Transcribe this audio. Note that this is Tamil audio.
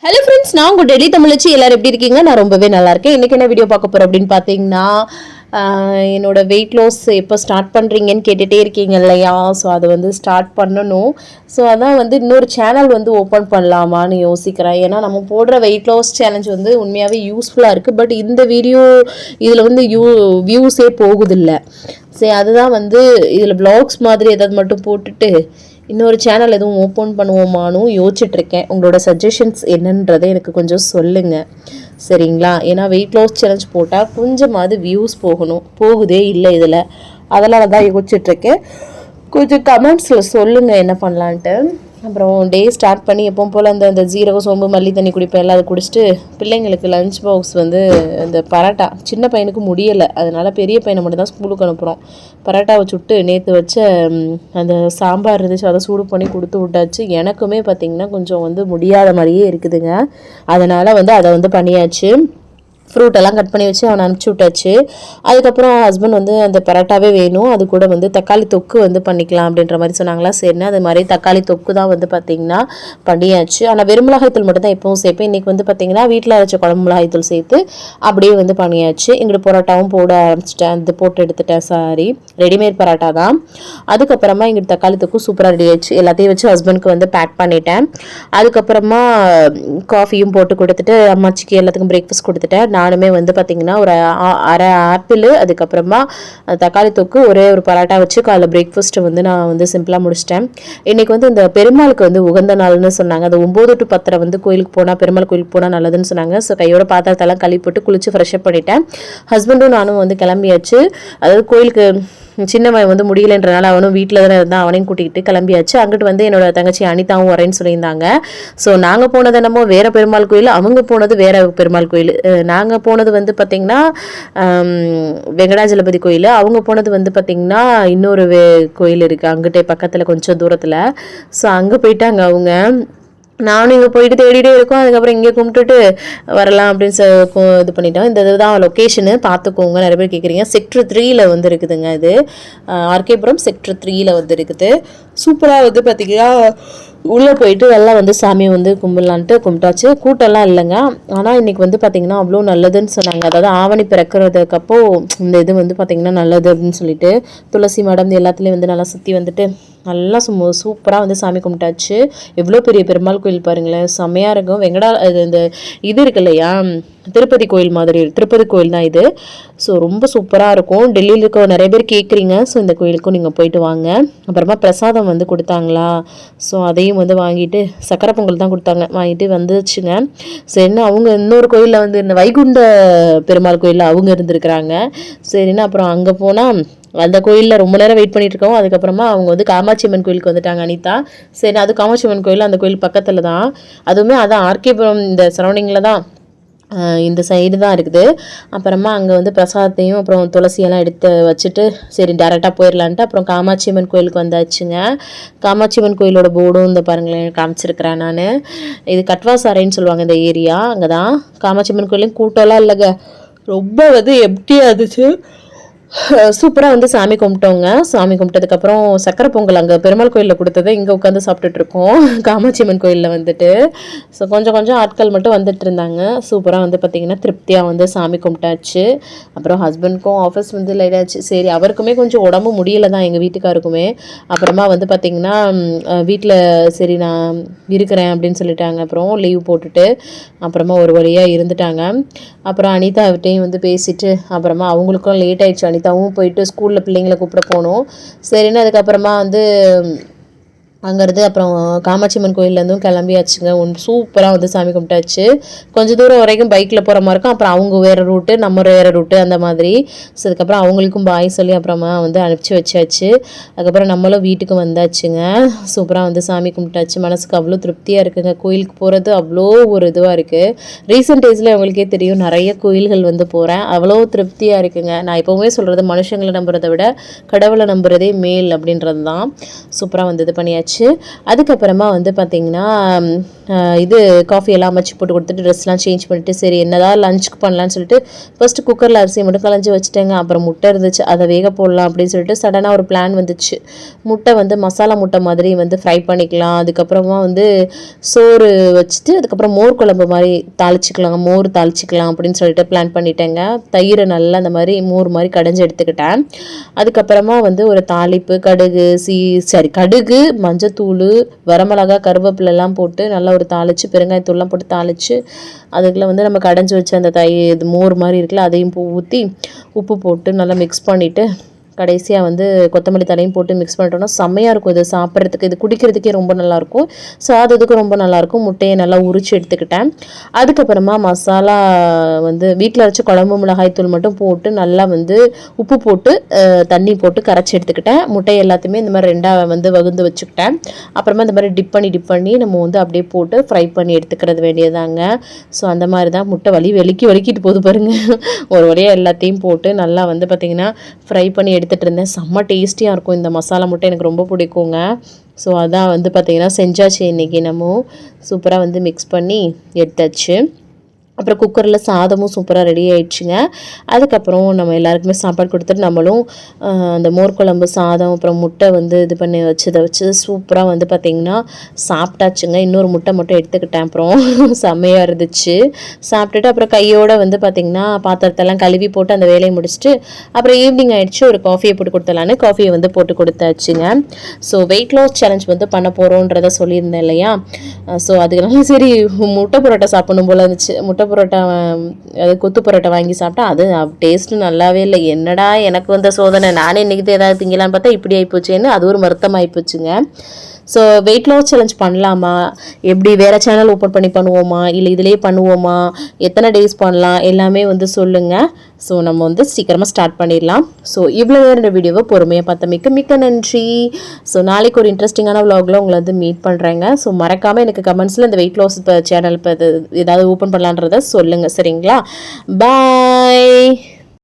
ஹலோ ஃப்ரெண்ட்ஸ், நான் உங்கள் டெல்லி தமிழச்சி. எல்லோரும் எப்படி இருக்கீங்க? நான் ரொம்பவே நல்லா இருக்கேன். இன்றைக்கி என்ன வீடியோ பார்க்க போகிறோம் அப்படின்னு பார்த்தீங்கன்னா, என்னோட வெயிட் லாஸ் எப்போ ஸ்டார்ட் பண்ணுறீங்கன்னு கேட்டுகிட்டே இருக்கீங்க இல்லையா? ஸோ அது வந்து ஸ்டார்ட் பண்ணணும். ஸோ அதான் வந்து இன்னொரு சேனல் வந்து ஓப்பன் பண்ணலாமான்னு யோசிக்கிறேன். ஏன்னா நம்ம போடுற வெயிட் லாஸ் சேலஞ்ச் வந்து உண்மையாகவே யூஸ்ஃபுல்லாக இருக்குது. பட் இந்த வீடியோ இதில் வந்து வியூஸே போகுதில்லை. சரி, அதுதான் வந்து இதில் ப்ளாக்ஸ் மாதிரி ஏதாவது மட்டும் போட்டுட்டு இன்னொரு சேனல் எதுவும் ஓப்பன் பண்ணுவோமானும் யோசிச்சுட்ருக்கேன். உங்களோட சஜஷன்ஸ் என்னன்றதை எனக்கு கொஞ்சம் சொல்லுங்கள், சரிங்களா? ஏன்னா வெயிட் லாஸ் சேலஞ்ச் போட்டால் கொஞ்சமாவது வியூஸ் போகுதே இல்லை இதில். அதனால தான் யோசிச்சுட்ருக்கேன். கொஞ்சம் கமெண்ட்ஸில் சொல்லுங்கள் என்ன பண்ணலான்ட்டு. அப்புறம் டே ஸ்டார்ட் பண்ணி எப்பவும் போல் அந்த ஜீரகம், சோம்பு, மல்லி தண்ணி குடிப்பேன். எல்லாம் அதை குடிச்சிட்டு பிள்ளைங்களுக்கு லஞ்ச் பாக்ஸ் வந்து இந்த பரோட்டா, சின்ன பையனுக்கு முடியலை, அதனால் பெரிய பையனை மட்டும் தான் ஸ்கூலுக்கு அனுப்புகிறோம். பரோட்டாவை சுட்டு நேற்று வச்ச அந்த சாம்பார் இருந்துச்சு, அதை சூடு பண்ணி கொடுத்து விட்டாச்சு. எனக்குமே பார்த்திங்கன்னா கொஞ்சம் வந்து முடியாத மாதிரியே இருக்குதுங்க. அதனால் வந்து அதை வந்து பண்ணியாச்சு. ஃப்ரூட்டெல்லாம் கட் பண்ணி வச்சு அவனை அனுப்பிச்சி விட்டாச்சு. அதுக்கப்புறம் ஹஸ்பண்ட் வந்து அந்த பரோட்டாவே வேணும், அது கூட வந்து தக்காளி தொக்கு வந்து பண்ணிக்கலாம் அப்படின்ற மாதிரி சொன்னாங்களா. சரின்னா அது மாதிரி தக்காளி தொக்கு தான் வந்து பார்த்திங்கன்னா பண்ணியாச்சு. ஆனால் வெறும் மிளகாய்த்தூள் மட்டும் தான் எப்பவும் சேர்ப்பேன். இன்றைக்கி வந்து பார்த்திங்கன்னா வீட்டில் அரைச்ச குழம்பு மிளகாய்த்தூள் சேர்த்து அப்படியே வந்து பண்ணியாச்சு. எங்களுக்கு பரோட்டாவும் போட ஆரம்பிச்சிட்டேன், அது போட்டு எடுத்துட்டேன். சாரி, ரெடிமேட் பரோட்டா தான். அதுக்கப்புறமா எங்களுக்கு தக்காளி தொக்கு சூப்பராக ரெடி ஆயிடுச்சு. எல்லாத்தையும் வச்சு ஹஸ்பண்டுக்கு வந்து பேக் பண்ணிட்டேன். அதுக்கப்புறமா காஃபியும் போட்டு கொடுத்துட்டு அம்மாச்சிக்கு எல்லாத்துக்கும் பிரேக்ஃபாஸ்ட் கொடுத்துட்டேன். நானுமே வந்து பார்த்திங்கன்னா ஒரு அரை ஆப்பிள், அதுக்கப்புறமா தக்காளி தொக்கு, ஒரே ஒரு பரோட்டா வச்சு காலைல பிரேக்ஃபாஸ்ட்டு வந்து நான் வந்து சிம்பிளாக முடிச்சிட்டேன். இன்றைக்கி வந்து இந்த பெருமாளுக்கு வந்து உகந்த நாள்னு சொன்னாங்க. அது 9 to 10 வந்து கோயிலுக்கு போனால், பெருமாள் கோயிலுக்கு போனால் நல்லதுன்னு சொன்னாங்க. ஸோ கையோட பாத்திரத்தெல்லாம் கழுவி போட்டு குளிச்சு ஃப்ரெஷ்அப் பண்ணிட்டேன். ஹஸ்பண்டும் நானும் வந்து கிளம்பியாச்சு. அதாவது கோயிலுக்கு சின்னவன் வந்து முடியலைன்றனால அவனும் வீட்டில் தானே இருந்தால், அவனையும் கூட்டிகிட்டு கிளம்பியாச்சு. அங்கிட்டு வந்து என்னோட தங்கச்சி அனிதாவும் வரேன்னு சொல்லியிருந்தாங்க. ஸோ நாங்கள் போனது என்னமோ வேறு பெருமாள் கோயில், அவங்க போனது வேறு பெருமாள் கோயில். நாங்கள் போனது வந்து பார்த்திங்கன்னா வெங்கடாஜலபதி கோயில், அவங்க போனது வந்து பார்த்திங்கன்னா இன்னொரு கோயில் இருக்குது அங்கிட்டே பக்கத்தில் கொஞ்சம் தூரத்தில். ஸோ அங்கே போயிட்டாங்க அவங்க. நானும் இங்கே போயிட்டு தேடிட்டே இருக்கோம். அதுக்கப்புறம் இங்கே கும்பிட்டுட்டு வரலாம் அப்படின்னு இது பண்ணிட்டோம். இந்த இதுதான் லொக்கேஷனு, பார்த்துக்கோங்க. நிறைய பேர் கேட்குறீங்க. செக்டர் 3 வந்து இருக்குதுங்க. இது ஆர்கேபுரம் செக்டர் 3 வந்து இருக்குது. சூப்பராக வந்து பார்த்திங்கன்னா உள்ளே போயிட்டு எல்லாம் வந்து சாமியை வந்து கும்பிடலான்ட்டு கும்பிட்டாச்சு. கூட்டம்லாம் இல்லைங்க. ஆனால் இன்றைக்கி வந்து பார்த்திங்கன்னா அவ்வளோ நல்லதுன்னு சொன்னாங்க. அதாவது ஆவணி பிறக்கிறதுக்கப்போ இந்த இது வந்து பார்த்திங்கன்னா நல்லது அப்படின்னு சொல்லிட்டு துளசி மடம் எல்லாத்துலேயும் வந்து நல்லா சுற்றி வந்துட்டு நல்லா சூப்பராக வந்து சாமி கும்பிட்டாச்சு. எவ்வளோ பெரிய பெருமாள் கோயில் பாருங்களேன், செம்மையாக இருக்கும். இந்த இது இருக்கு இல்லையா, திருப்பதி கோயில் மாதிரி, திருப்பதி கோயில் தான் இது. ஸோ ரொம்ப சூப்பராக இருக்கும். டெல்லியில் இருக்க நிறைய பேர் கேட்குறீங்க. ஸோ இந்த கோயிலுக்கும் நீங்கள் போயிட்டு வாங்க. அப்புறமா பிரசாதம் வந்து கொடுத்தாங்களா, ஸோ அதையும் வந்து வாங்கிட்டு, சக்கரை பொங்கல் தான் கொடுத்தாங்க, வாங்கிட்டு வந்துச்சுங்க. சரின்னு அவங்க இன்னொரு கோயிலில் வந்து இந்த வைகுண்ட பெருமாள் கோயிலில் அவங்க இருந்திருக்கிறாங்க. சரின்னு அப்புறம் அங்கே போனால் அந்த கோயிலில் ரொம்ப நேரம் வெயிட் பண்ணிட்டு இருக்கோம். அதுக்கப்புறமா அவங்க வந்து காமாட்சி அம்மன் கோயிலுக்கு வந்துட்டாங்க அனிதா. சரி, அது காமாட்சி அம்மன் கோயில் அந்த கோயில் பக்கத்தில் தான். அதுவுமே அதான் ஆர்கேபுரம் இந்த சரௌண்டிங்கில் தான், இந்த சைடு தான் இருக்குது. அப்புறமா அங்கே வந்து பிரசாதத்தையும் அப்புறம் துளசியெல்லாம் எடுத்து வச்சுட்டு சரி டேரெக்டாக போயிடலான்ட்டு அப்புறம் காமாட்சி அம்மன் கோயிலுக்கு வந்தாச்சுங்க. காமாட்சி அம்மன் கோயிலோட போர்டும் இந்த பாருங்களேன் காமிச்சிருக்கிறேன் நான். இது கட்வாசாரைன்னு சொல்லுவாங்க இந்த ஏரியா. அங்கே தான் காமாட்சி அம்மன் கோயிலையும் கூட்டம்லாம் இல்லைங்க, ரொம்ப வந்து எம்டியாக இருந்துச்சு. சூப்பராக வந்து சாமி கும்பிட்டோங்க. சாமி கும்பிட்டதுக்கப்புறம் சக்கரை பொங்கல் அங்கே பெருமாள் கோயிலில் கொடுத்ததை இங்கே உட்காந்து சாப்பிட்டுட்ருக்கோம் காமாட்சி அம்மன் கோயிலில் வந்துட்டு. ஸோ கொஞ்சம் ஆட்கள் மட்டும் வந்துட்டு இருந்தாங்க. சூப்பராக வந்து பார்த்திங்கன்னா திருப்தியாக வந்து சாமி கும்பிட்டாச்சு. அப்புறம் ஹஸ்பண்டுக்கும் ஆஃபீஸ் வந்து லேட் ஆச்சு. சரி, அவருக்குமே கொஞ்சம் உடம்பு முடியலை தான், எங்கள் வீட்டுக்காருக்குமே. அப்புறமா வந்து பார்த்திங்கன்னா வீட்டில் சரி நான் இருக்கிறேன் அப்படின்னு சொல்லிட்டாங்க. அப்புறம் லீவ் போட்டுட்டு அப்புறமா ஒரு வழியாக இருந்துட்டாங்க. அப்புறம் அனிதாவிட்டையும் வந்து பேசிட்டு அப்புறமா அவங்களுக்கும் லேட் ஆயிடுச்சு. அனிதாவும் போயிட்டு ஸ்கூலில் பிள்ளைங்களை கூப்பிட போகணும். சரின்னு அதுக்கப்புறமா வந்து அங்கேருந்து அப்புறம் காமாட்சி அம்மன் கோயிலேருந்தும் கிளம்பியாச்சுங்க. சூப்பராக வந்து சாமி கும்பிட்டாச்சு. கொஞ்சம் தூரம் வரைக்கும் பைக்கில் போகிற மாதிரி இருக்கும். அப்புறம் அவங்க வேறு ரூட்டு, நம்ம வேறு ரூட்டு, அந்த மாதிரி. ஸோ அதுக்கப்புறம் அவங்களுக்கும் பாய் சொல்லி அப்புறமா வந்து அனுப்பிச்சி வச்சாச்சு. அதுக்கப்புறம் நம்மளும் வீட்டுக்கு வந்தாச்சுங்க. சூப்பராக வந்து சாமி கும்பிட்டாச்சு. மனசுக்கு அவ்வளோ திருப்தியாக இருக்குங்க. கோயிலுக்கு போகிறது அவ்வளோ ஒரு இதுவாக இருக்குது. ரீசெண்ட் டேஸில் அவங்களுக்கே தெரியும், நிறைய கோயில்கள் வந்து போகிறேன், அவ்வளோ திருப்தியாக இருக்குங்க. நான் எப்போவுமே சொல்கிறது, மனுஷங்களை நம்புறதை விட கடவுளை நம்புறதே மேல் அப்படின்றது தான். சூப்பராக வந்து இது பண்ணியாச்சு. கொடுத்தாச்சு. அதுக்கப்புறமா வந்து பார்த்திங்கன்னா இது காஃபி எல்லாம் அமைச்சு போட்டு கொடுத்துட்டு ட்ரெஸ்லாம் சேஞ்ச் பண்ணிவிட்டு சரி என்னதான் லஞ்சுக்கு பண்ணலான்னு சொல்லிட்டு ஃபஸ்ட்டு குக்கரில் அரிசி மட்டும் கலைஞ்சி வச்சுட்டேங்க. அப்புறம் முட்டை இருந்துச்சு, அதை வேக போடலாம் அப்படின்னு சொல்லிட்டு சடனாக ஒரு பிளான் வந்துச்சு. முட்டை வந்து மசாலா முட்டை மாதிரி வந்து ஃப்ரை பண்ணிக்கலாம், அதுக்கப்புறமா வந்து சோறு வச்சுட்டு அதுக்கப்புறம் மோர் குழம்பு மாதிரி தாளிச்சிக்கலாம், மோர் தாளிச்சிக்கலாம் அப்படின்னு சொல்லிட்டு பிளான் பண்ணிட்டேங்க. தயிரை நல்லா அந்த மாதிரி மோர் மாதிரி கடைஞ்சி எடுத்துக்கிட்டேன். அதுக்கப்புறமா வந்து ஒரு தாளிப்பு கடுகு மஞ்சத்தூள் வரமிளகா கருவேப்பிலெல்லாம் போட்டு நல்லா ஒரு தாளித்து பெருங்காயத்தூள்லாம் போட்டு தாளித்து அதுக்குள்ளே வந்து நம்ம கடைஞ்சி வச்ச அந்த இது மோர் மாதிரி இருக்குல்ல அதையும் ஊற்றி உப்பு போட்டு நல்லா மிக்ஸ் பண்ணிவிட்டு கடைசியாக வந்து கொத்தமல்லி தலையும் போட்டு மிக்ஸ் பண்ணிட்டோம்னா செம்மையாக இருக்கும். இது சாப்பிட்றதுக்கு, இது குடிக்கிறதுக்கே ரொம்ப நல்லாயிருக்கும், சாதத்துக்கு ரொம்ப நல்லாயிருக்கும். முட்டையை நல்லா உரிச்சு எடுத்துக்கிட்டேன். அதுக்கப்புறமா மசாலா வந்து வீட்டில் வச்சு குழம்பு மிளகாய் தூள் மட்டும் போட்டு நல்லா வந்து உப்பு போட்டு தண்ணி போட்டு கரைச்சி எடுத்துக்கிட்டேன். முட்டை எல்லாத்தையுமே இந்த மாதிரி ரெண்டாக வந்து வகுந்து வச்சுக்கிட்டேன். அப்புறமா இந்த மாதிரி டிப் பண்ணி நம்ம வந்து அப்படியே போட்டு ஃப்ரை பண்ணி எடுத்துக்கிறது வேண்டியதாங்க. ஸோ அந்த மாதிரி தான் முட்டை வலிக்கிட்டு போகுது பாருங்கள். ஒரு வழியாக எல்லாத்தையும் போட்டு நல்லா வந்து பார்த்திங்கன்னா ஃப்ரை பண்ணி எடுத்துகிட்டு இருந்தேன். செம்ம டேஸ்டியாக இருக்கும் இந்த மசாலா முட்டை, எனக்கு ரொம்ப பிடிக்குங்க. ஸோ அதான் வந்து பார்த்திங்கன்னா செஞ்சாச்சு இன்றைக்கி. நம்ம சூப்பராக வந்து மிக்ஸ் பண்ணி எடுத்தாச்சு. அப்புறம் குக்கரில் சாதமும் சூப்பராக ரெடி ஆயிடுச்சுங்க. அதுக்கப்புறம் நம்ம எல்லாருக்குமே சாப்பாடு கொடுத்துட்டு நம்மளும் அந்த மோர் குழம்பு சாதம் அப்புறம் முட்டை வந்து இது பண்ணி வச்சு சூப்பராக வந்து பார்த்திங்கன்னா சாப்பிட்டாச்சுங்க. இன்னொரு முட்டை மட்டும் எடுத்துக்கிட்டேன். அப்புறம் செம்மையாக இருந்துச்சு. சாப்பிட்டுட்டு அப்புறம் கையோடு வந்து பார்த்திங்கன்னா பாத்திரத்தெல்லாம் கழுவி போட்டு அந்த வேலையை முடிச்சுட்டு அப்புறம் ஈவினிங் ஆகிடுச்சு. ஒரு காஃபியை போட்டு கொடுத்தலான்னு காஃபியை வந்து போட்டு கொடுத்தாச்சுங்க. ஸோ வெயிட் லாஸ் சேலஞ்ச் வந்து பண்ண போகிறோன்றதை சொல்லியிருந்தேன் இல்லையா. ஸோ அதுக்கெல்லாம் சரி முட்டை பரோட்டா சாப்பிடணும் போல இருந்துச்சு. முட்டை பரோட்டா அது கொத்து பரோட்டா வாங்கி சாப்பிட்டா அது டேஸ்ட்டு நல்லாவே இல்லை. என்னடா எனக்கு வந்த சோதனை, நானே இன்றைக்கி ஏதாவது திங்கலான்னு பார்த்தா இப்படி ஆகிப்போச்சேன்னு அது ஒரு வருத்தம் ஆகிப்போச்சுங்க. ஸோ வெயிட் லாஸ் சேலஞ்ச் பண்ணலாமா, எப்படி வேறு சேனல் ஓப்பன் பண்ணி பண்ணுவோமா, இல்லை இதிலே பண்ணுவோமா, எத்தனை டேஸ் பண்ணலாம் எல்லாமே வந்து சொல்லுங்கள். ஸோ நம்ம வந்து சீக்கிரமாக ஸ்டார்ட் பண்ணிடலாம். ஸோ இவ்வளோ நேரம் வீடியோவை பொறுமையாக பார்த்த மிக்க நன்றி. ஸோ நாளைக்கு ஒரு இன்ட்ரெஸ்டிங்கான vlogல உங்களை வந்து மீட் பண்ணுறேங்க. ஸோ மறக்காமல் எனக்கு கமெண்ட்ஸில் இந்த வெயிட் லாஸ் சேனல் இப்போ ஏதாவது ஓப்பன் பண்ணலான்றதை சொல்லுங்கள், சரிங்களா? பாய்.